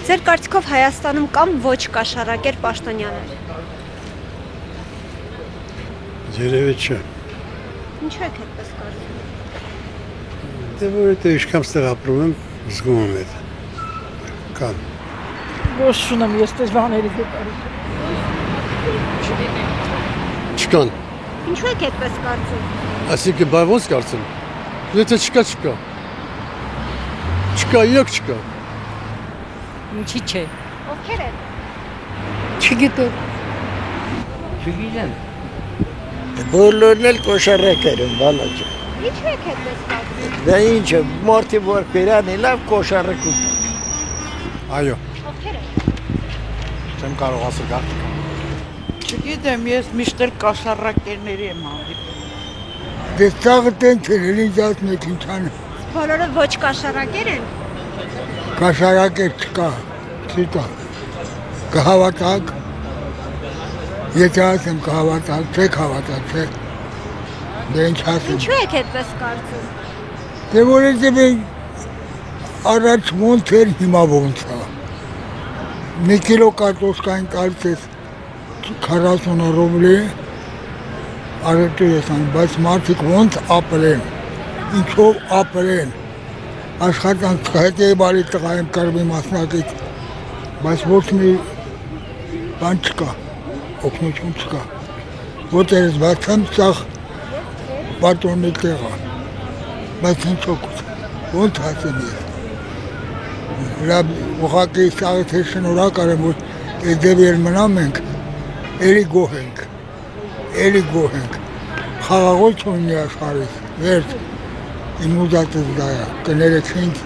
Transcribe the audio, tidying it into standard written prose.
Ձեր կարծիքով Հայաստանում կամ ոչ կաշառակեր պաշտոնյաներ։ Երևի չէ։ Ինչու եք այդպես կարծում։ Դե որովհետև իշքան ստեղ ապրում եմ, զգում եմ այդ։ Կան։ Ոչ ունեմ, ես դες բաների գտարի։ Չկան։ Ինչու եք այդպես կարծում։ Այսինքն բայ ոնց կարծեմ։ Եթե չկա, չկա։ Չկա, իրոք չկա։ Ինչի՞ չէ։ Ովքեր են։ Չգիտեմ։ Չգիտեմ։ Բոլորն էլ կոշառակեր են, բալաճը։ Ինչու եք այդպես կարծում։ Դա ինչ է, մարդի որ բերան է լավ կոշառակ ու։ Այո։ Ովքեր են։ Չեմ կարող ասել գաղտնիք։ Չգիտեմ, ես միշտ էլ կաշառակերների եմ հանդիպում։ Դե ծաղը տենց էր, ինձ ասնեք ինչ անը։ Բոլորը ոչ կաշառակեր են։ Կաշառակեր չկա, չկա։ Կհավատակ, եթե ասեմ կհավատակ, չեք հավատակ, չէ։ Դե ինչ ասեմ։ Ինչու եք այդպես կարծում։ Դե որովհետև առաջ ոնց էր, հիմա ոնց է։ Մի կիլո կարտոշկային կարծես 40 ռուբլի, արետու ես ան, բայց մարդիկ ոնց ապրեն, ինչով ապրեն, աշխատանք հետեի բարի տղա եմ կարմի մասնակից, բայց ոչ մի բան չկա, օգնություն չկա, ոտերս բացեմ ծաղ պատոնի տեղա, բայց ինչ օգուտ, ոնց հասեմ ես, լավ ուղղակի սաղից է շնորհակալ եմ, որ այս դեպի էլ մնամ ենք, էլի գոհ ենք, խաղաղություն ունի աշխարհից, վերջ, իմ ուզածս դա է, կներեք ինձ,